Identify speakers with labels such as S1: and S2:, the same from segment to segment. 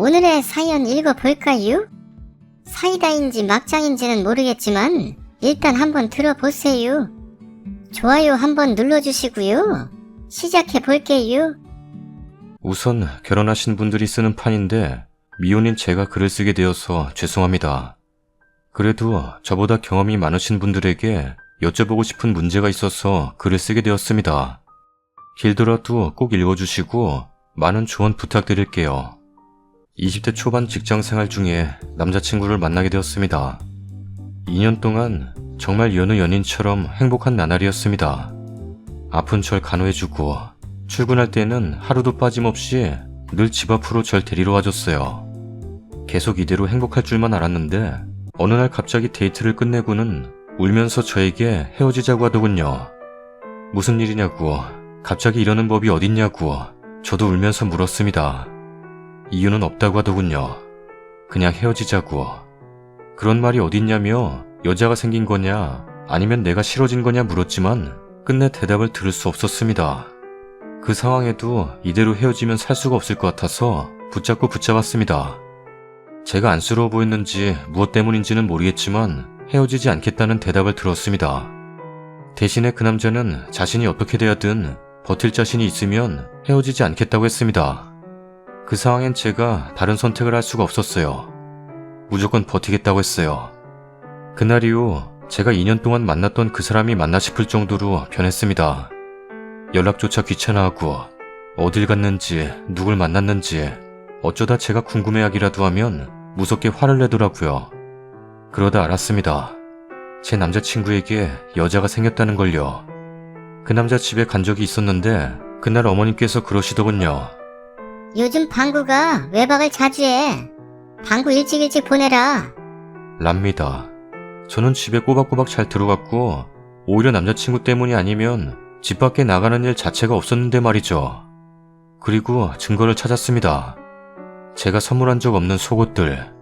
S1: 오늘의 사연 읽어볼까요? 사이다인지 막장인지는 모르겠지만 일단 한번 들어보세요. 좋아요 한번 눌러주시고요. 시작해볼게요.
S2: 우선 결혼하신 분들이 쓰는 판인데 미혼인 제가 글을 쓰게 되어서 죄송합니다. 그래도 저보다 경험이 많으신 분들에게 여쭤보고 싶은 문제가 있어서 글을 쓰게 되었습니다. 길더라도 꼭 읽어주시고 많은 조언 부탁드릴게요. 20대 초반 직장생활 중에 남자친구를 만나게 되었습니다. 2년 동안 정말 여느 연인처럼 행복한 나날이었습니다. 아픈 절 간호해주고 출근할 때는 하루도 빠짐없이 늘 집 앞으로 절 데리러 와줬어요. 계속 이대로 행복할 줄만 알았는데 어느 날 갑자기 데이트를 끝내고는 울면서 저에게 헤어지자고 하더군요. 무슨 일이냐고, 갑자기 이러는 법이 어딨냐고 저도 울면서 물었습니다. 이유는 없다고 하더군요. 그냥 헤어지자고. 그런 말이 어딨냐며 여자가 생긴 거냐 아니면 내가 싫어진 거냐 물었지만 끝내 대답을 들을 수 없었습니다. 그 상황에도 이대로 헤어지면 살 수가 없을 것 같아서 붙잡고 붙잡았습니다. 제가 안쓰러워 보였는지 무엇 때문인지는 모르겠지만 헤어지지 않겠다는 대답을 들었습니다. 대신에 그 남자는 자신이 어떻게 되었든 버틸 자신이 있으면 헤어지지 않겠다고 했습니다. 그 상황엔 제가 다른 선택을 할 수가 없었어요. 무조건 버티겠다고 했어요. 그날 이후 제가 2년 동안 만났던 그 사람이 맞나 싶을 정도로 변했습니다. 연락조차 귀찮아하고 어딜 갔는지 누굴 만났는지 어쩌다 제가 궁금해하기라도 하면 무섭게 화를 내더라고요. 그러다 알았습니다. 제 남자친구에게 여자가 생겼다는 걸요. 그 남자 집에 간 적이 있었는데 그날 어머님께서 그러시더군요.
S1: 요즘 방구가 외박을 자주 해. 방구 일찍 보내라.
S2: 랍니다. 저는 집에 꼬박꼬박 잘 들어갔고 오히려 남자친구 때문이 아니면 집 밖에 나가는 일 자체가 없었는데 말이죠. 그리고 증거를 찾았습니다. 제가 선물한 적 없는 속옷들,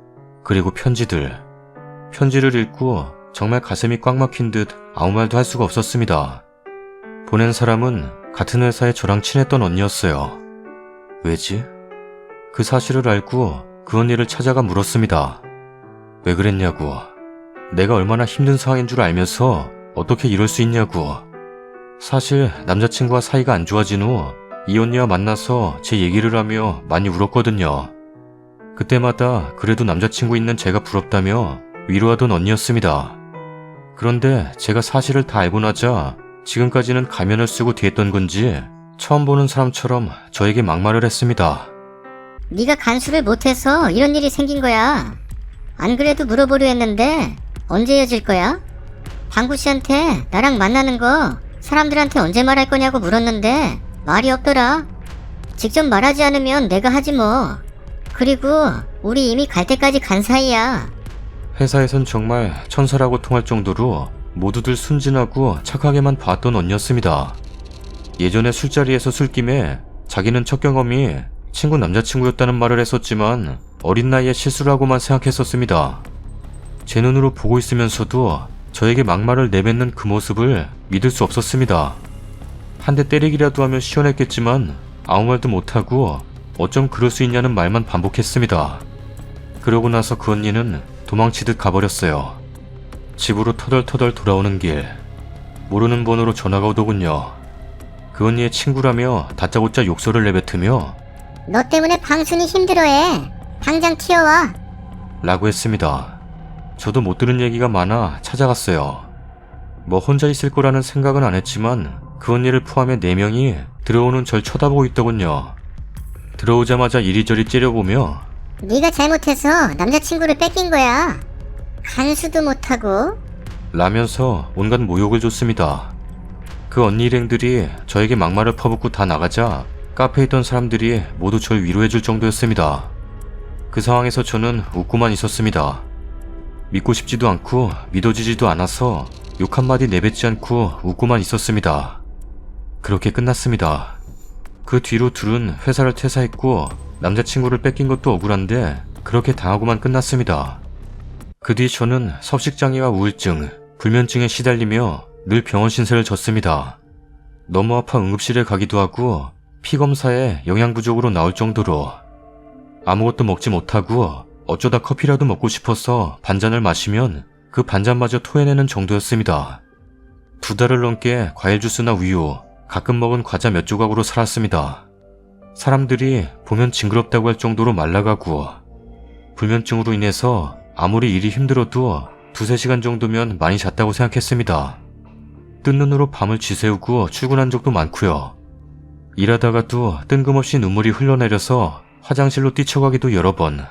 S2: 그리고 편지들. 편지를 읽고 정말 가슴이 꽉 막힌 듯 아무 말도 할 수가 없었습니다. 보낸 사람은 같은 회사에 저랑 친했던 언니였어요. 왜지? 그 사실을 알고 그 언니를 찾아가 물었습니다. 왜 그랬냐고. 내가 얼마나 힘든 상황인 줄 알면서 어떻게 이럴 수 있냐고. 사실 남자친구와 사이가 안 좋아진 후 이 언니와 만나서 제 얘기를 하며 많이 울었거든요. 그때마다 그래도 남자친구 있는 제가 부럽다며 위로하던 언니였습니다. 그런데 제가 사실을 다 알고 나자 지금까지는 가면을 쓰고 뒤했던 건지 처음 보는 사람처럼 저에게 막말을 했습니다.
S1: 네가 간수를 못해서 이런 일이 생긴 거야. 안 그래도 물어보려 했는데 언제 헤어질 거야? 방구씨한테 나랑 만나는 거 사람들한테 언제 말할 거냐고 물었는데 말이 없더라. 직접 말하지 않으면 내가 하지 뭐. 그리고 우리 이미 갈 때까지 간 사이야.
S2: 회사에선 정말 천사라고 통할 정도로 모두들 순진하고 착하게만 봤던 언니였습니다. 예전에 술자리에서 술김에 자기는 첫 경험이 친구 남자친구였다는 말을 했었지만 어린 나이에 실수를 하고만 생각했었습니다. 제 눈으로 보고 있으면서도 저에게 막말을 내뱉는 그 모습을 믿을 수 없었습니다. 한 대 때리기라도 하면 시원했겠지만 아무 말도 못하고 어쩜 그럴 수 있냐는 말만 반복했습니다. 그러고 나서 그 언니는 도망치듯 가버렸어요. 집으로 터덜터덜 돌아오는 길 모르는 번호로 전화가 오더군요. 그 언니의 친구라며 다짜고짜 욕설을 내뱉으며
S1: 너 때문에 방순이 힘들어해. 당장 튀어와.
S2: 라고 했습니다. 저도 못 들은 얘기가 많아 찾아갔어요. 뭐 혼자 있을 거라는 생각은 안 했지만 그 언니를 포함해 4명이 들어오는 절 쳐다보고 있더군요. 들어오자마자 이리저리 째려보며
S1: 네가 잘못해서 남자친구를 뺏긴 거야. 간수도 못하고.
S2: 라면서 온갖 모욕을 줬습니다. 그 언니 일행들이 저에게 막말을 퍼붓고 다 나가자 카페에 있던 사람들이 모두 절 위로해줄 정도였습니다. 그 상황에서 저는 웃고만 있었습니다. 믿고 싶지도 않고 믿어지지도 않아서 욕 한마디 내뱉지 않고 웃고만 있었습니다. 그렇게 끝났습니다. 그 뒤로 둘은 회사를 퇴사했고 남자친구를 뺏긴 것도 억울한데 그렇게 당하고만 끝났습니다. 그 뒤 저는 섭식장애와 우울증, 불면증에 시달리며 늘 병원 신세를 졌습니다. 너무 아파 응급실에 가기도 하고 피 검사에 영양 부족으로 나올 정도로. 아무것도 먹지 못하고 어쩌다 커피라도 먹고 싶어서 반잔을 마시면 그 반잔마저 토해내는 정도였습니다. 2달을 넘게 과일 주스나 우유, 가끔 먹은 과자 몇 조각으로 살았습니다. 사람들이 보면 징그럽다고 할 정도로 말라가고 불면증으로 인해서 아무리 일이 힘들어도 2-3시간 정도면 많이 잤다고 생각했습니다. 뜬 눈으로 밤을 지새우고 출근한 적도 많고요. 일하다가도 뜬금없이 눈물이 흘러내려서 화장실로 뛰쳐가기도 여러 번.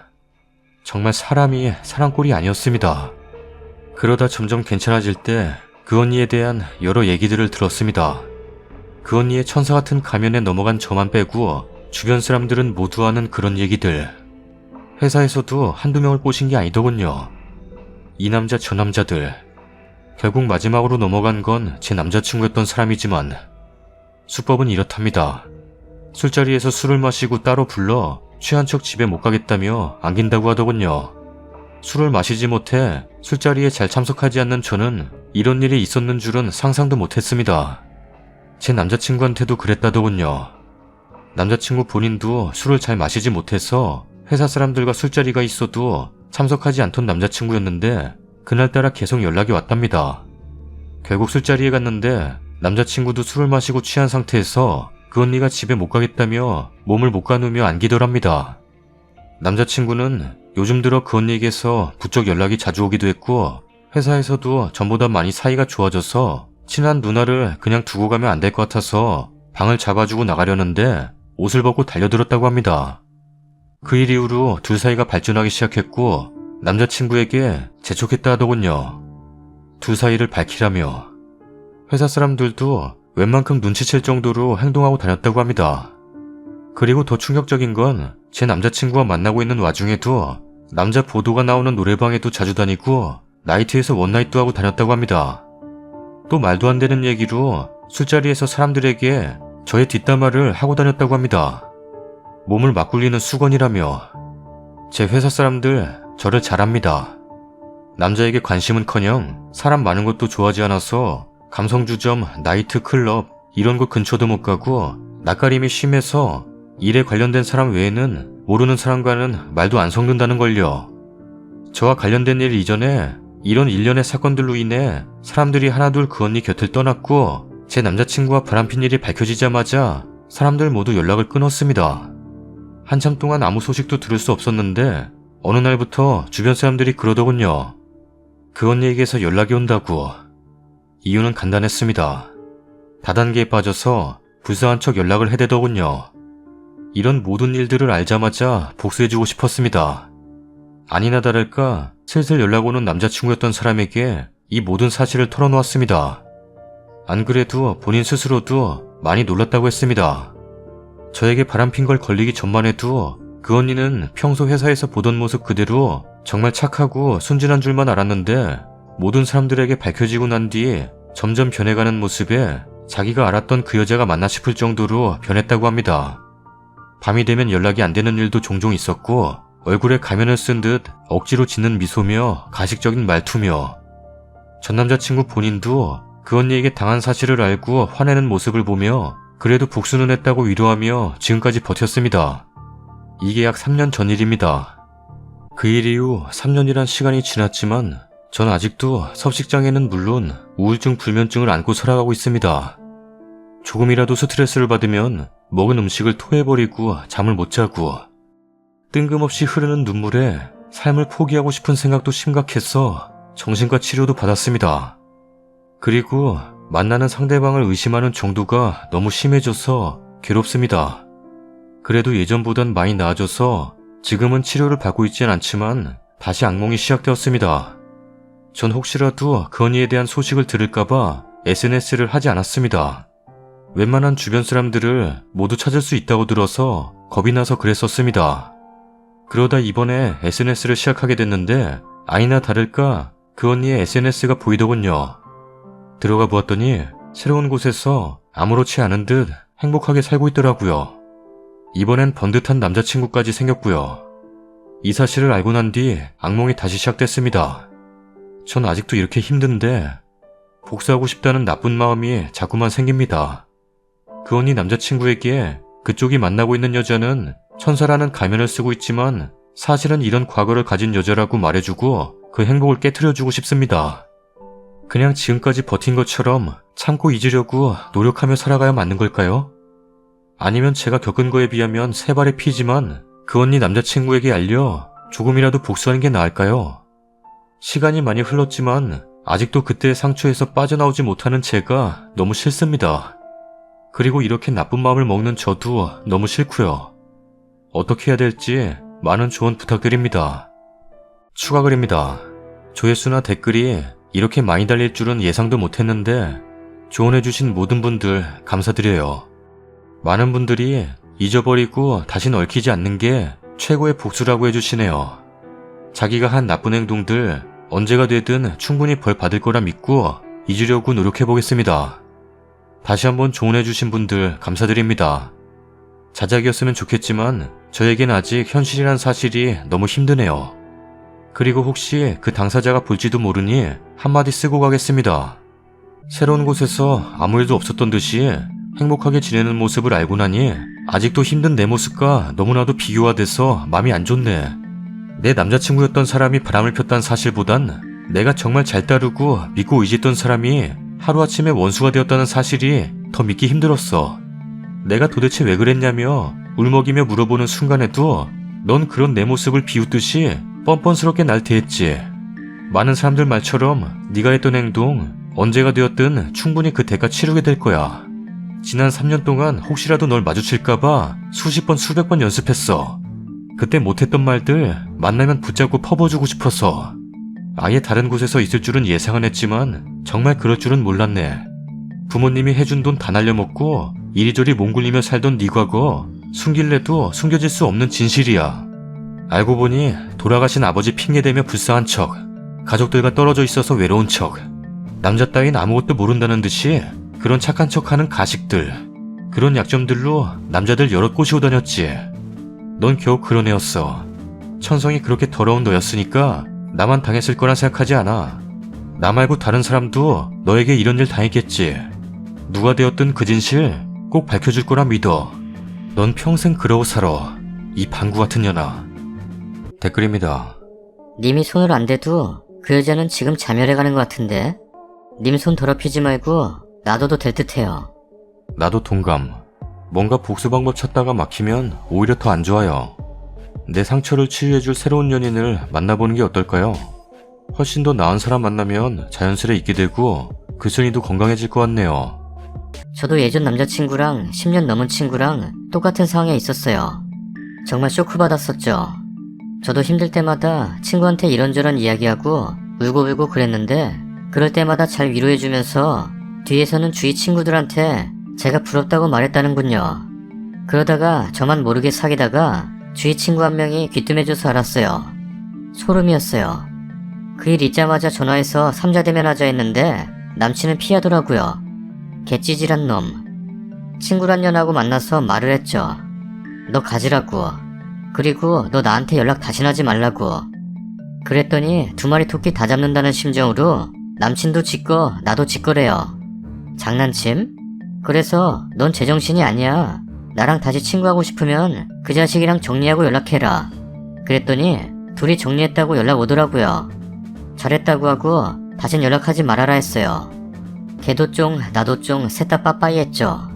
S2: 정말 사람이 사람꼴이 아니었습니다. 그러다 점점 괜찮아질 때 그 언니에 대한 여러 얘기들을 들었습니다. 그 언니의 천사 같은 가면에 넘어간 저만 빼고 주변 사람들은 모두 아는 그런 얘기들. 회사에서도 한두 명을 꼬신 게 아니더군요. 이 남자 저 남자들. 결국 마지막으로 넘어간 건 제 남자친구였던 사람이지만 수법은 이렇답니다. 술자리에서 술을 마시고 따로 불러 취한 척 집에 못 가겠다며 안긴다고 하더군요. 술을 마시지 못해 술자리에 잘 참석하지 않는 저는 이런 일이 있었는 줄은 상상도 못했습니다. 제 남자친구한테도 그랬다더군요. 남자친구 본인도 술을 잘 마시지 못해서 회사 사람들과 술자리가 있어도 참석하지 않던 남자친구였는데 그날따라 계속 연락이 왔답니다. 결국 술자리에 갔는데 남자친구도 술을 마시고 취한 상태에서 그 언니가 집에 못 가겠다며 몸을 못 가누며 안기더랍니다. 남자친구는 요즘 들어 그 언니에게서 부쩍 연락이 자주 오기도 했고 회사에서도 전보다 많이 사이가 좋아져서 친한 누나를 그냥 두고 가면 안 될 것 같아서 방을 잡아주고 나가려는데 옷을 벗고 달려들었다고 합니다. 그 일 이후로 둘 사이가 발전하기 시작했고 남자친구에게 재촉했다 하더군요. 둘 사이를 밝히라며. 회사 사람들도 웬만큼 눈치챌 정도로 행동하고 다녔다고 합니다. 그리고 더 충격적인 건 제 남자친구와 만나고 있는 와중에도 남자 보도가 나오는 노래방에도 자주 다니고 나이트에서 원나잇도 하고 다녔다고 합니다. 또 말도 안 되는 얘기로 술자리에서 사람들에게 저의 뒷담화를 하고 다녔다고 합니다. 몸을 막 굴리는 수건이라며. 제 회사 사람들 저를 잘 압니다. 남자에게 관심은커녕 사람 많은 것도 좋아하지 않아서 감성주점, 나이트, 클럽 이런 곳 근처도 못 가고 낯가림이 심해서 일에 관련된 사람 외에는 모르는 사람과는 말도 안 섞는다는 걸요. 저와 관련된 일 이전에 이런 일련의 사건들로 인해 사람들이 하나둘 그 언니 곁을 떠났고 제 남자친구와 바람핀 일이 밝혀지자마자 사람들 모두 연락을 끊었습니다. 한참 동안 아무 소식도 들을 수 없었는데 어느 날부터 주변 사람들이 그러더군요. 그 언니에게서 연락이 온다고. 이유는 간단했습니다. 다단계에 빠져서 불쌍한 척 연락을 해대더군요. 이런 모든 일들을 알자마자 복수해주고 싶었습니다. 아니나 다를까 슬슬 연락 오는 남자친구였던 사람에게 이 모든 사실을 털어놓았습니다. 안 그래도 본인 스스로도 많이 놀랐다고 했습니다. 저에게 바람핀 걸 걸리기 전만 해도 그 언니는 평소 회사에서 보던 모습 그대로 정말 착하고 순진한 줄만 알았는데 모든 사람들에게 밝혀지고 난 뒤 점점 변해가는 모습에 자기가 알았던 그 여자가 맞나 싶을 정도로 변했다고 합니다. 밤이 되면 연락이 안 되는 일도 종종 있었고 얼굴에 가면을 쓴 듯 억지로 짓는 미소며 가식적인 말투며 전 남자친구 본인도 그 언니에게 당한 사실을 알고 화내는 모습을 보며 그래도 복수는 했다고 위로하며 지금까지 버텼습니다. 이게 약 3년 전 일입니다. 그 일 이후 3년이란 시간이 지났지만 전 아직도 섭식장애는 물론 우울증 불면증을 안고 살아가고 있습니다. 조금이라도 스트레스를 받으면 먹은 음식을 토해버리고 잠을 못 자고 뜬금없이 흐르는 눈물에 삶을 포기하고 싶은 생각도 심각해서 정신과 치료도 받았습니다. 그리고 만나는 상대방을 의심하는 정도가 너무 심해져서 괴롭습니다. 그래도 예전보단 많이 나아져서 지금은 치료를 받고 있진 않지만 다시 악몽이 시작되었습니다. 전 혹시라도 그 언니에 대한 소식을 들을까봐 SNS를 하지 않았습니다. 웬만한 주변 사람들을 모두 찾을 수 있다고 들어서 겁이 나서 그랬었습니다. 그러다 이번에 SNS를 시작하게 됐는데 아니나 다를까 그 언니의 SNS가 보이더군요. 들어가 보았더니 새로운 곳에서 아무렇지 않은 듯 행복하게 살고 있더라고요. 이번엔 번듯한 남자친구까지 생겼고요. 이 사실을 알고 난 뒤 악몽이 다시 시작됐습니다. 전 아직도 이렇게 힘든데 복수하고 싶다는 나쁜 마음이 자꾸만 생깁니다. 그 언니 남자친구에게 그쪽이 만나고 있는 여자는 천사라는 가면을 쓰고 있지만 사실은 이런 과거를 가진 여자라고 말해주고 그 행복을 깨트려주고 싶습니다. 그냥 지금까지 버틴 것처럼 참고 잊으려고 노력하며 살아가야 맞는 걸까요? 아니면 제가 겪은 거에 비하면 세 발의 피지만 그 언니 남자친구에게 알려 조금이라도 복수하는 게 나을까요? 시간이 많이 흘렀지만 아직도 그때의 상처에서 빠져나오지 못하는 제가 너무 싫습니다. 그리고 이렇게 나쁜 마음을 먹는 저도 너무 싫고요. 어떻게 해야 될지 많은 조언 부탁드립니다. 추가 글입니다. 조회수나 댓글이 이렇게 많이 달릴 줄은 예상도 못했는데 조언해주신 모든 분들 감사드려요. 많은 분들이 잊어버리고 다신 얽히지 않는 게 최고의 복수라고 해주시네요. 자기가 한 나쁜 행동들 언제가 되든 충분히 벌 받을 거라 믿고 잊으려고 노력해보겠습니다. 다시 한번 조언해주신 분들 감사드립니다. 자작이었으면 좋겠지만 저에겐 아직 현실이란 사실이 너무 힘드네요. 그리고 혹시 그 당사자가 볼지도 모르니 한마디 쓰고 가겠습니다. 새로운 곳에서 아무 일도 없었던 듯이 행복하게 지내는 모습을 알고 나니 아직도 힘든 내 모습과 너무나도 비교가 돼서 마음이 안 좋네. 내 남자친구였던 사람이 바람을 폈다는 사실보단 내가 정말 잘 따르고 믿고 의지했던 사람이 하루아침에 원수가 되었다는 사실이 더 믿기 힘들었어. 내가 도대체 왜 그랬냐며 울먹이며 물어보는 순간에도 넌 그런 내 모습을 비웃듯이 뻔뻔스럽게 날 대했지. 많은 사람들 말처럼 네가 했던 행동 언제가 되었든 충분히 그 대가 치르게 될 거야. 지난 3년 동안 혹시라도 널 마주칠까봐 수십 번 수백 번 연습했어. 그때 못했던 말들 만나면 붙잡고 퍼부어주고 싶어서. 아예 다른 곳에서 있을 줄은 예상은 했지만 정말 그럴 줄은 몰랐네. 부모님이 해준 돈 다 날려먹고 이리저리 몽굴리며 살던 네 과거 숨길래도 숨겨질 수 없는 진실이야. 알고 보니 돌아가신 아버지 핑계대며 불쌍한 척, 가족들과 떨어져 있어서 외로운 척, 남자 따윈 아무것도 모른다는 듯이 그런 착한 척하는 가식들, 그런 약점들로 남자들 여럿 꼬시고 다녔지. 넌 겨우 그런 애였어. 천성이 그렇게 더러운 너였으니까 나만 당했을 거란 생각하지 않아. 나 말고 다른 사람도 너에게 이런 일 당했겠지. 누가 되었든 그 진실 꼭 밝혀줄 거라 믿어. 넌 평생 그러고 살아. 이 방구 같은 년아. 댓글입니다.
S3: 님이 손을 안 대도 그 여자는 지금 자멸해가는 것 같은데? 님 손 더럽히지 말고 놔둬도 될 듯해요.
S2: 나도 동감. 뭔가 복수 방법 찾다가 막히면 오히려 더 안 좋아요. 내 상처를 치유해줄 새로운 연인을 만나보는 게 어떨까요? 훨씬 더 나은 사람 만나면 자연스레 있게 되고 그 순위도 건강해질 것 같네요.
S3: 저도 예전 남자친구랑 10년 넘은 친구랑 똑같은 상황에 있었어요. 정말 쇼크 받았었죠. 저도 힘들 때마다 친구한테 이런저런 이야기하고 울고불고 그랬는데 그럴 때마다 잘 위로해주면서 뒤에서는 주위 친구들한테 제가 부럽다고 말했다는군요. 그러다가 저만 모르게 사귀다가 주위 친구 한 명이 귀뜸해줘서 알았어요. 소름이었어요. 그 일 있자마자 전화해서 삼자대면하자 했는데 남친은 피하더라고요. 개찌질한 놈. 친구란 년하고 만나서 말을 했죠. 너 가지라고. 그리고 너 나한테 연락 다신 하지 말라고. 그랬더니 두 마리 토끼 다 잡는다는 심정으로 남친도 지꺼 나도 지꺼래요. 장난침? 그래서 넌 제정신이 아니야. 나랑 다시 친구하고 싶으면 그 자식이랑 정리하고 연락해라. 그랬더니 둘이 정리했다고 연락 오더라고요. 잘했다고 하고 다신 연락하지 말아라 했어요. 걔도 쫑 나도 쫑 셋 다 빠빠이 했죠.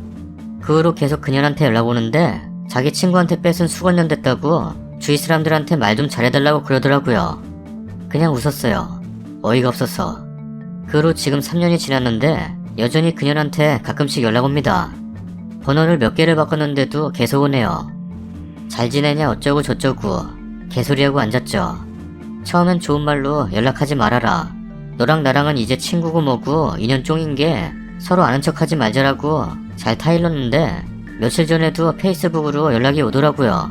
S3: 그 후로 계속 그녀한테 연락 오는데 자기 친구한테 뺏은 수건년 됐다고 주위 사람들한테 말 좀 잘해달라고 그러더라고요. 그냥 웃었어요. 어이가 없어서. 그 후로 지금 3년이 지났는데 여전히 그녀한테 가끔씩 연락 옵니다. 번호를 몇 개를 바꿨는데도 계속 오네요. 잘 지내냐 어쩌고 저쩌고 개소리하고 앉았죠. 처음엔 좋은 말로 연락하지 말아라. 너랑 나랑은 이제 친구고 뭐고 인연 쫑인 게 서로 아는 척하지 말자라고 잘 타일렀는데 며칠 전에도 페이스북으로 연락이 오더라고요.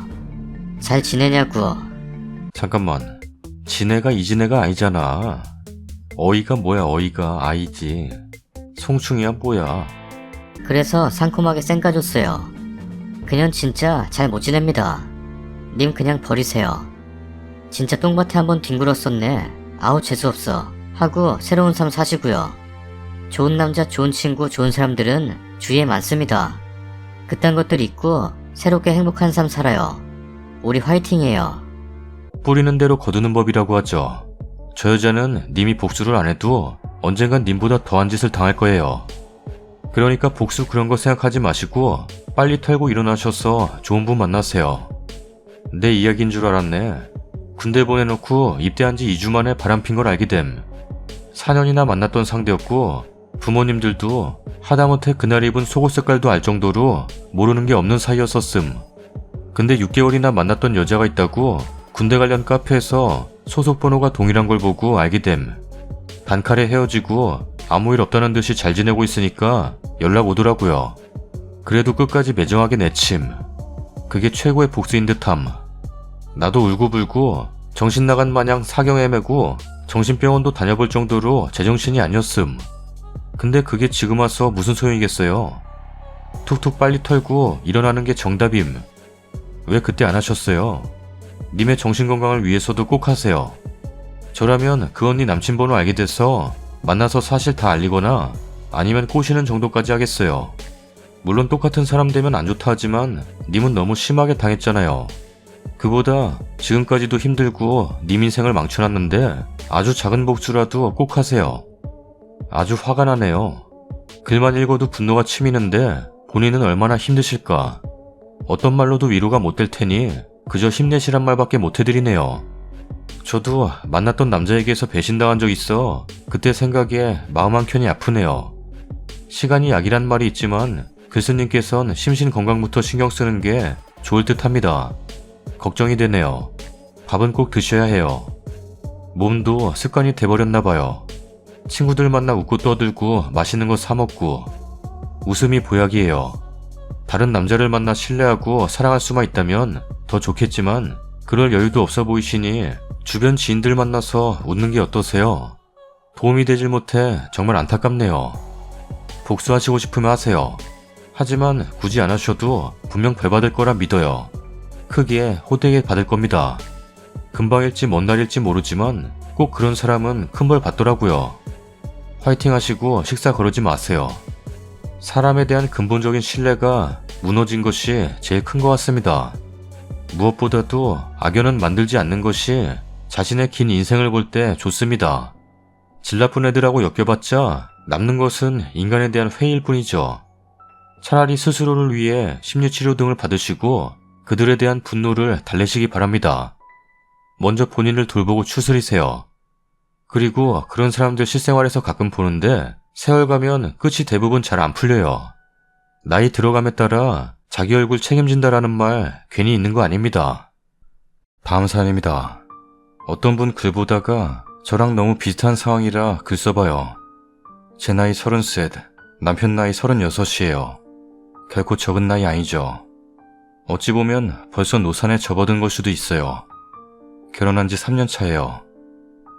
S3: 잘 지내냐고.
S2: 잠깐만. 지네가 이지네가 아니잖아. 어이가 뭐야 어이가 아이지. 송충이야 뭐야.
S3: 그래서 상콤하게 쌩까줬어요. 그냥 진짜 잘 못 지냅니다. 님 그냥 버리세요. 진짜 똥밭에 한번 뒹굴었었네. 아우 재수없어. 하고 새로운 삶 사시고요. 좋은 남자, 좋은 친구, 좋은 사람들은 주위에 많습니다. 그딴 것들 잊고 새롭게 행복한 삶 살아요. 우리 화이팅해요.
S2: 뿌리는 대로 거두는 법이라고 하죠. 저 여자는 님이 복수를 안 해도 언젠간 님보다 더한 짓을 당할 거예요. 그러니까 복수 그런 거 생각하지 마시고 빨리 털고 일어나셔서 좋은 분 만나세요. 내 이야기인 줄 알았네. 군대 보내놓고 입대한 지 2주 만에 바람핀 걸 알게 됨. 4년이나 만났던 상대였고 부모님들도 하다못해 그날 입은 속옷 색깔도 알 정도로 모르는 게 없는 사이였었음. 근데 6개월이나 만났던 여자가 있다고 군대 관련 카페에서 소속 번호가 동일한 걸 보고 알게 됨. 단칼에 헤어지고 아무 일 없다는 듯이 잘 지내고 있으니까 연락 오더라고요. 그래도 끝까지 매정하게 내침. 그게 최고의 복수인 듯함. 나도 울고불고 정신 나간 마냥 사경 헤매고 정신병원도 다녀볼 정도로 제정신이 아니었음. 근데 그게 지금 와서 무슨 소용이겠어요. 툭툭 빨리 털고 일어나는 게 정답임. 왜 그때 안 하셨어요? 님의 정신건강을 위해서도 꼭 하세요. 저라면 그 언니 남친 번호 알게 돼서 만나서 사실 다 알리거나 아니면 꼬시는 정도까지 하겠어요. 물론 똑같은 사람 되면 안 좋다 하지만 님은 너무 심하게 당했잖아요. 그보다 지금까지도 힘들고 님 인생을 망쳐놨는데 아주 작은 복수라도 꼭 하세요. 아주 화가 나네요. 글만 읽어도 분노가 치미는데 본인은 얼마나 힘드실까. 어떤 말로도 위로가 못 될 테니 그저 힘내시란 말밖에 못 해드리네요. 저도 만났던 남자에게서 배신당한 적 있어 그때 생각에 마음 한켠이 아프네요. 시간이 약이란 말이 있지만 교수님께선 심신 건강부터 신경 쓰는 게 좋을 듯 합니다. 걱정이 되네요. 밥은 꼭 드셔야 해요. 몸도 습관이 돼버렸나 봐요. 친구들 만나 웃고 떠들고 맛있는 거 사 먹고. 웃음이 보약이에요. 다른 남자를 만나 신뢰하고 사랑할 수만 있다면 더 좋겠지만 그럴 여유도 없어 보이시니 주변 지인들 만나서 웃는 게 어떠세요? 도움이 되질 못해 정말 안타깝네요. 복수하시고 싶으면 하세요. 하지만 굳이 안 하셔도 분명 벌 받을 거라 믿어요. 크게 호되게 받을 겁니다. 금방일지 먼 날일지 모르지만 꼭 그런 사람은 큰 벌 받더라고요. 화이팅 하시고 식사 거르지 마세요. 사람에 대한 근본적인 신뢰가 무너진 것이 제일 큰 것 같습니다. 무엇보다도 악연은 만들지 않는 것이 자신의 긴 인생을 볼 때 좋습니다. 질 나쁜 애들하고 엮여봤자 남는 것은 인간에 대한 회의일 뿐이죠. 차라리 스스로를 위해 심리치료 등을 받으시고 그들에 대한 분노를 달래시기 바랍니다. 먼저 본인을 돌보고 추스리세요. 그리고 그런 사람들 실생활에서 가끔 보는데 세월 가면 끝이 대부분 잘 안 풀려요. 나이 들어감에 따라 자기 얼굴 책임진다라는 말 괜히 있는 거 아닙니다. 다음 사연입니다. 어떤 분 글 보다가 저랑 너무 비슷한 상황이라 글 써봐요. 제 나이 33, 남편 나이 36이에요. 결코 적은 나이 아니죠. 어찌 보면 벌써 노산에 접어든 걸 수도 있어요. 결혼한 지 3년 차예요.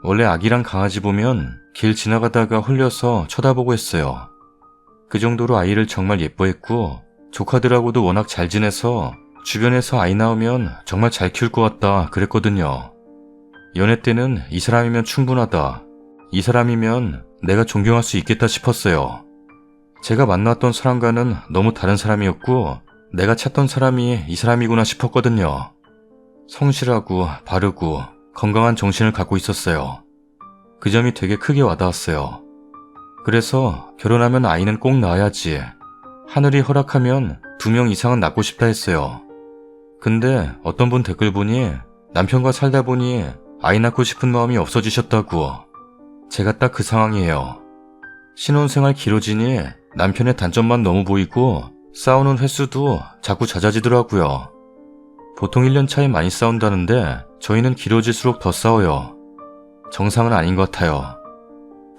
S2: 원래 아기랑 강아지 보면 길 지나가다가 홀려서 쳐다보고 했어요. 그 정도로 아이를 정말 예뻐했고 조카들하고도 워낙 잘 지내서 주변에서 아이 나오면 정말 잘 키울 것 같다 그랬거든요. 연애 때는 이 사람이면 충분하다. 이 사람이면 내가 존경할 수 있겠다 싶었어요. 제가 만났던 사람과는 너무 다른 사람이었고 내가 찾던 사람이 이 사람이구나 싶었거든요. 성실하고 바르고 건강한 정신을 갖고 있었어요. 그 점이 되게 크게 와닿았어요. 그래서 결혼하면 아이는 꼭 낳아야지. 하늘이 허락하면 2명 이상은 낳고 싶다 했어요. 근데 어떤 분 댓글 보니 남편과 살다 보니 아이 낳고 싶은 마음이 없어지셨다고. 제가 딱 그 상황이에요. 신혼생활 길어지니 남편의 단점만 너무 보이고 싸우는 횟수도 자꾸 잦아지더라고요. 보통 1년 차에 많이 싸운다는데 저희는 길어질수록 더 싸워요. 정상은 아닌 것 같아요.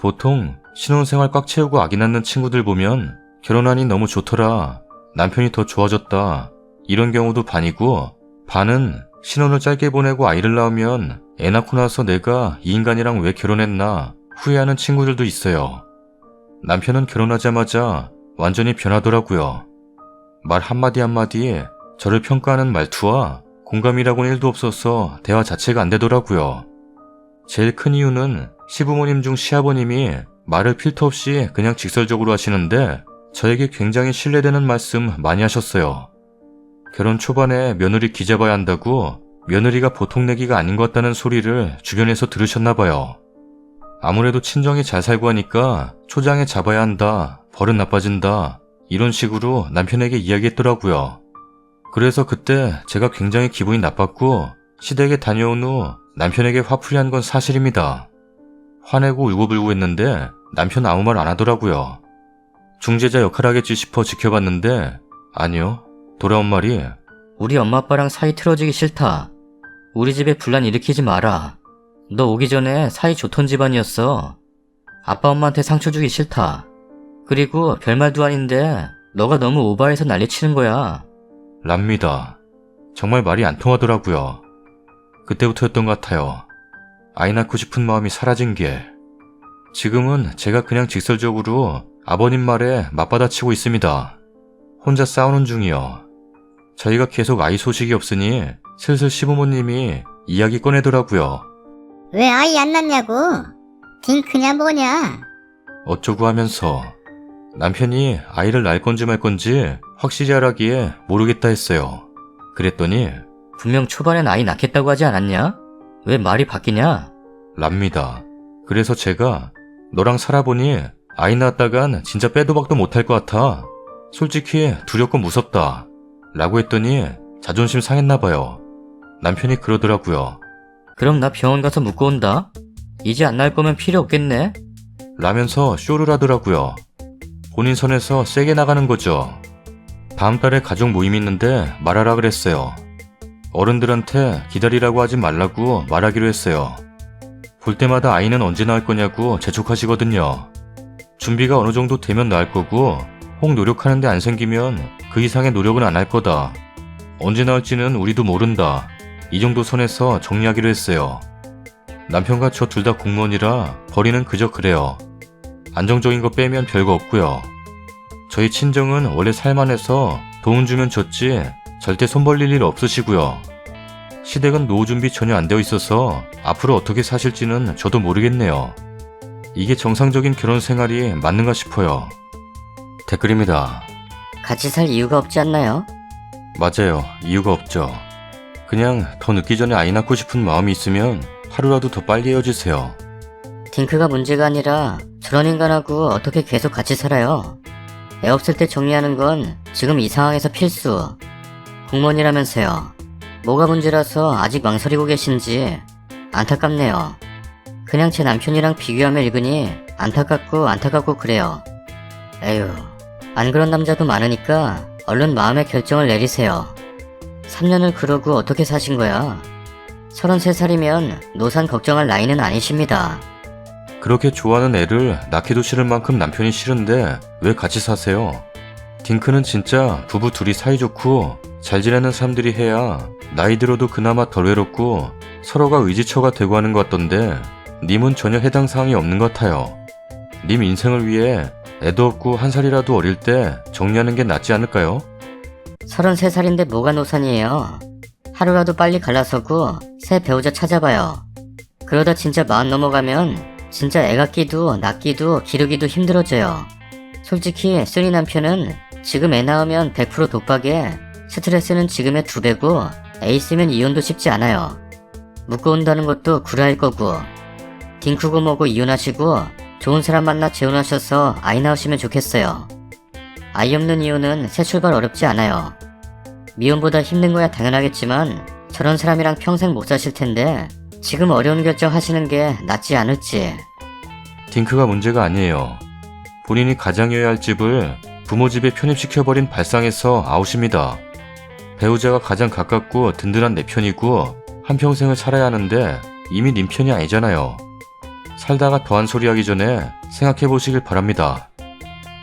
S2: 보통 신혼생활 꽉 채우고 아기 낳는 친구들 보면 결혼하니 너무 좋더라, 남편이 더 좋아졌다, 이런 경우도 반이고, 반은 신혼을 짧게 보내고 아이를 낳으면 애 낳고 나서 내가 이 인간이랑 왜 결혼했나 후회하는 친구들도 있어요. 남편은 결혼하자마자 완전히 변하더라고요. 말 한마디 한마디에 저를 평가하는 말투와 공감이라고는 1도 없어서 대화 자체가 안 되더라고요. 제일 큰 이유는 시부모님 중 시아버님이 말을 필터 없이 그냥 직설적으로 하시는데 저에게 굉장히 신뢰되는 말씀 많이 하셨어요. 결혼 초반에 며느리 기 잡아야 한다고 며느리가 보통 내기가 아닌 것 같다는 소리를 주변에서 들으셨나봐요. 아무래도 친정이 잘 살고 하니까 초장에 잡아야 한다, 버릇 나빠진다, 이런 식으로 남편에게 이야기했더라고요. 그래서 그때 제가 굉장히 기분이 나빴고 시댁에 다녀온 후 남편에게 화풀이 한 건 사실입니다. 화내고 울고불고 했는데 남편 아무 말 안 하더라고요. 중재자 역할 하겠지 싶어 지켜봤는데 아니요. 돌아온 말이
S3: 우리 엄마 아빠랑 사이 틀어지기 싫다. 우리 집에 분란 일으키지 마라. 너 오기 전에 사이 좋던 집안이었어. 아빠 엄마한테 상처 주기 싫다. 그리고 별말도 아닌데 너가 너무 오버해서 난리치는 거야.
S2: 랍니다. 정말 말이 안 통하더라고요. 그때부터였던 것 같아요. 아이 낳고 싶은 마음이 사라진 게. 지금은 제가 그냥 직설적으로 아버님 말에 맞받아치고 있습니다. 혼자 싸우는 중이요. 저희가 계속 아이 소식이 없으니 슬슬 시부모님이 이야기 꺼내더라고요.
S1: 왜 아이 안 낳냐고? 딩크냐 뭐냐?
S2: 어쩌고 하면서 남편이 아이를 낳을 건지 말 건지 확실히 하라기에 모르겠다 했어요. 그랬더니
S3: 분명 초반엔 아이 낳겠다고 하지 않았냐? 왜 말이 바뀌냐?
S2: 랍니다. 그래서 제가 너랑 살아보니 아이 낳았다간 진짜 빼도 박도 못할 것 같아. 솔직히 두렵고 무섭다. 라고 했더니 자존심 상했나봐요. 남편이 그러더라고요.
S3: 그럼 나 병원 가서 묻고 온다. 이제 안 낳을 거면 필요 없겠네.
S2: 라면서 쇼를 하더라고요. 본인 선에서 세게 나가는 거죠. 다음 달에 가족 모임이 있는데 말하라 그랬어요. 어른들한테 기다리라고 하지 말라고 말하기로 했어요. 볼 때마다 아이는 언제 낳을 거냐고 재촉하시거든요. 준비가 어느 정도 되면 낳을 거고 혹 노력하는데 안 생기면 그 이상의 노력은 안 할 거다. 언제 나올지는 우리도 모른다. 이 정도 선에서 정리하기로 했어요. 남편과 저 둘 다 공무원이라 벌이는 그저 그래요. 안정적인 거 빼면 별거 없고요. 저희 친정은 원래 살만해서 돈 주면 줬지 절대 손 벌릴 일 없으시고요. 시댁은 노후 준비 전혀 안 되어 있어서 앞으로 어떻게 사실지는 저도 모르겠네요. 이게 정상적인 결혼 생활이 맞는가 싶어요. 댓글입니다.
S3: 같이 살 이유가 없지 않나요?
S2: 맞아요. 이유가 없죠. 그냥 더 늦기 전에 아이 낳고 싶은 마음이 있으면 하루라도 더 빨리 헤어지세요.
S3: 딩크가 문제가 아니라 저런 인간하고 어떻게 계속 같이 살아요? 애 없을 때 정리하는 건 지금 이 상황에서 필수. 공무원이라면서요. 뭐가 문제라서 아직 망설이고 계신지 안타깝네요. 그냥 제 남편이랑 비교하며 읽으니 안타깝고 그래요. 에휴, 안 그런 남자도 많으니까 얼른 마음의 결정을 내리세요. 3년을 그러고 어떻게 사신 거야? 33살이면 노산 걱정할 나이는 아니십니다.
S2: 그렇게 좋아하는 애를 낳기도 싫을 만큼 남편이 싫은데 왜 같이 사세요? 딩크는 진짜 부부 둘이 사이좋고 잘 지내는 사람들이 해야 나이 들어도 그나마 덜 외롭고 서로가 의지처가 되고 하는 것 같던데 님은 전혀 해당 사항이 없는 것 같아요. 님 인생을 위해 애도 없고 한 살이라도 어릴 때 정리하는 게 낫지 않을까요?
S3: 33살인데 뭐가 노산이에요. 하루라도 빨리 갈라서고 새 배우자 찾아봐요. 그러다 진짜 40 넘어가면 진짜 애가 끼도 낳기도 기르기도 힘들어져요. 솔직히 쓰리 남편은 지금 애 낳으면 100% 독박에 스트레스는 지금의 2배고 애 있으면 이혼도 쉽지 않아요. 묶고 온다는 것도 구라일 거고. 딩크고 뭐고 이혼하시고 좋은 사람 만나 재혼하셔서 아이 낳으시면 좋겠어요. 아이 없는 이혼은 새 출발 어렵지 않아요. 미혼보다 힘든 거야 당연하겠지만 저런 사람이랑 평생 못 사실 텐데 지금 어려운 결정 하시는 게 낫지 않을지.
S2: 딩크가 문제가 아니에요. 본인이 가장이어야 할 집을 부모 집에 편입시켜버린 발상에서 아웃입니다. 배우자가 가장 가깝고 든든한 내 편이고 한평생을 살아야 하는데 이미 님 편이 아니잖아요. 살다가 더한 소리 하기 전에 생각해보시길 바랍니다.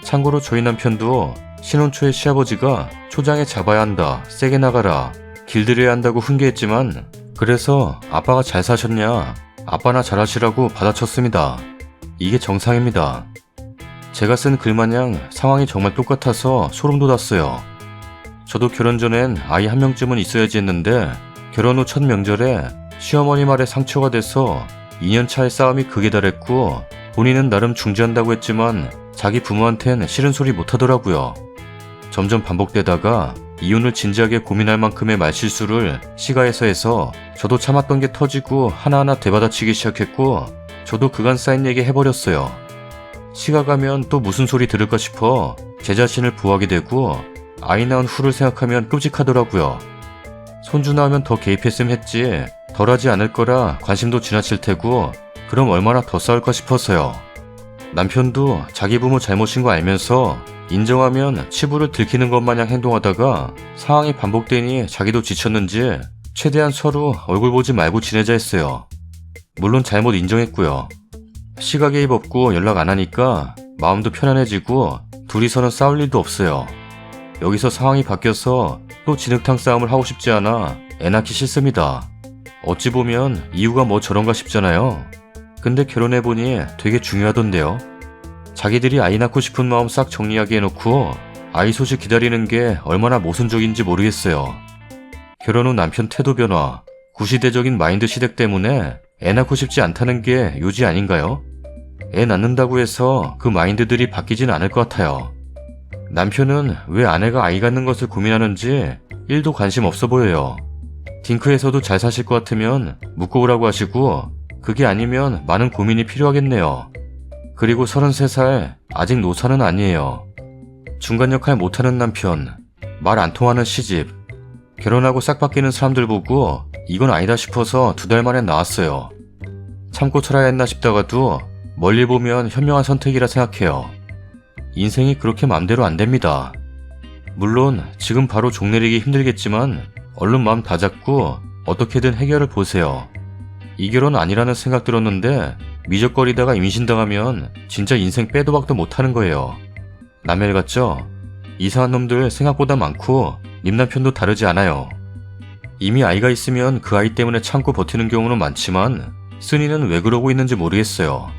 S2: 참고로 저희 남편도 신혼 초에 시아버지가 초장에 잡아야 한다, 세게 나가라, 길들여야 한다고 훈계했지만 그래서 아빠가 잘 사셨냐, 아빠나 잘하시라고 받아쳤습니다. 이게 정상입니다. 제가 쓴 글마냥 상황이 정말 똑같아서 소름 돋았어요. 저도 결혼 전엔 아이 한 명쯤은 있어야지 했는데 결혼 후 첫 명절에 시어머니 말에 상처가 돼서 2년차의 싸움이 극에 달했고 본인은 나름 중재한다고 했지만 자기 부모한텐 싫은 소리 못하더라고요. 점점 반복되다가 이혼을 진지하게 고민할 만큼의 말실수를 시가에서 해서 저도 참았던 게 터지고 하나하나 되받아치기 시작했고 저도 그간 쌓인 얘기 해버렸어요. 시가 가면 또 무슨 소리 들을까 싶어 제 자신을 부하게 되고 아이 낳은 후를 생각하면 끔찍하더라고요. 손주 낳으면 더 개입했으면 했지 덜하지 않을 거라 관심도 지나칠 테고 그럼 얼마나 더 싸울까 싶어서요. 남편도 자기 부모 잘못인 거 알면서 인정하면 치부를 들키는 것 마냥 행동하다가 상황이 반복되니 자기도 지쳤는지 최대한 서로 얼굴 보지 말고 지내자 했어요. 물론 잘못 인정했고요. 시가 개입 없고 연락 안 하니까 마음도 편안해지고 둘이서는 싸울 일도 없어요. 여기서 상황이 바뀌어서 또 진흙탕 싸움을 하고 싶지 않아 애 낳기 싫습니다. 어찌 보면 이유가 뭐 저런가 싶잖아요. 근데 결혼해보니 되게 중요하던데요. 자기들이 아이 낳고 싶은 마음 싹 정리하게 해놓고 아이 소식 기다리는 게 얼마나 모순적인지 모르겠어요. 결혼 후 남편 태도 변화, 구시대적인 마인드 시댁 때문에 애 낳고 싶지 않다는 게 요지 아닌가요? 애 낳는다고 해서 그 마인드들이 바뀌진 않을 것 같아요. 남편은 왜 아내가 아이 갖는 것을 고민하는지 1도 관심 없어 보여요. 딩크에서도 잘 사실 것 같으면 묶어오라고 하시고 그게 아니면 많은 고민이 필요하겠네요. 그리고 33살, 아직 노사는 아니에요. 중간 역할 못하는 남편, 말 안 통하는 시집, 결혼하고 싹 바뀌는 사람들 보고 이건 아니다 싶어서 2달 만에 나왔어요. 참고 살아야 했나 싶다가도 멀리 보면 현명한 선택이라 생각해요. 인생이 그렇게 맘대로 안 됩니다. 물론 지금 바로 종 내리기 힘들겠지만 얼른 마음 다잡고 어떻게든 해결을 보세요. 이 결혼 아니라는 생각 들었는데 미적거리다가 임신당하면 진짜 인생 빼도 박도 못하는 거예요. 남의 일 같죠? 이상한 놈들 생각보다 많고 님 남편도 다르지 않아요. 이미 아이가 있으면 그 아이 때문에 참고 버티는 경우는 많지만 쓴이는 왜 그러고 있는지 모르겠어요.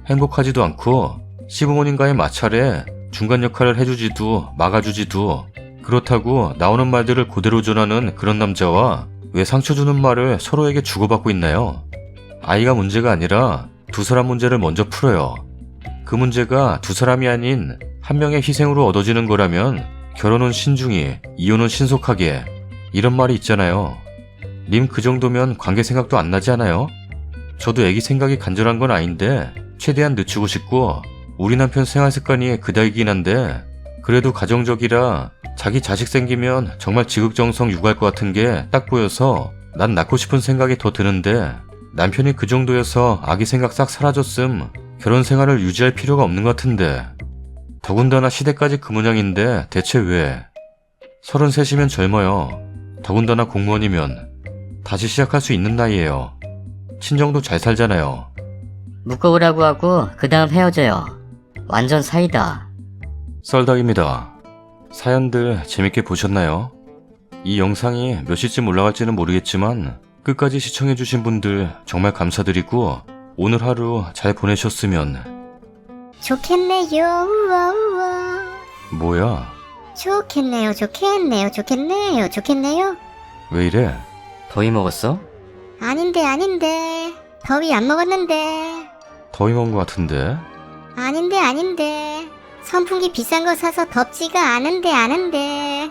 S2: 행복하지도 않고 시부모님과의 마찰에 중간 역할을 해주지도 막아주지도 그렇다고 나오는 말들을 그대로 전하는 그런 남자와 왜 상처 주는 말을 서로에게 주고받고 있나요? 아이가 문제가 아니라 두 사람 문제를 먼저 풀어요. 그 문제가 두 사람이 아닌 한 명의 희생으로 얻어지는 거라면 결혼은 신중히, 이혼은 신속하게 이런 말이 있잖아요. 님 그 정도면 관계 생각도 안 나지 않아요? 저도 애기 생각이 간절한 건 아닌데 최대한 늦추고 싶고 우리 남편 생활 습관이 그닥이긴 한데 그래도 가정적이라 자기 자식 생기면 정말 지극정성 육아할 것 같은 게 딱 보여서 난 낳고 싶은 생각이 더 드는데 남편이 그 정도여서 아기 생각 싹 사라졌음 결혼 생활을 유지할 필요가 없는 것 같은데 더군다나 시댁까지 그 모양인데 대체 왜? 33이면 젊어요. 더군다나 공무원이면 다시 시작할 수 있는 나이예요. 친정도 잘 살잖아요.
S3: 묶어오라고 하고 그 다음 헤어져요. 완전 사이다.
S2: 썰덕입니다. 사연들 재밌게 보셨나요? 이 영상이 몇 시쯤 올라갈지는 모르겠지만 끝까지 시청해주신 분들 정말 감사드리고 오늘 하루 잘 보내셨으면
S1: 좋겠네요. 우와우와.
S2: 뭐야?
S1: 좋겠네요. 좋겠네요. 좋겠네요. 좋겠네요.
S2: 왜 이래?
S3: 더위 먹었어?
S1: 아닌데. 더위 안 먹었는데.
S2: 더위 먹은 것 같은데?
S1: 아닌데. 선풍기 비싼 거 사서 덥지가 않은데.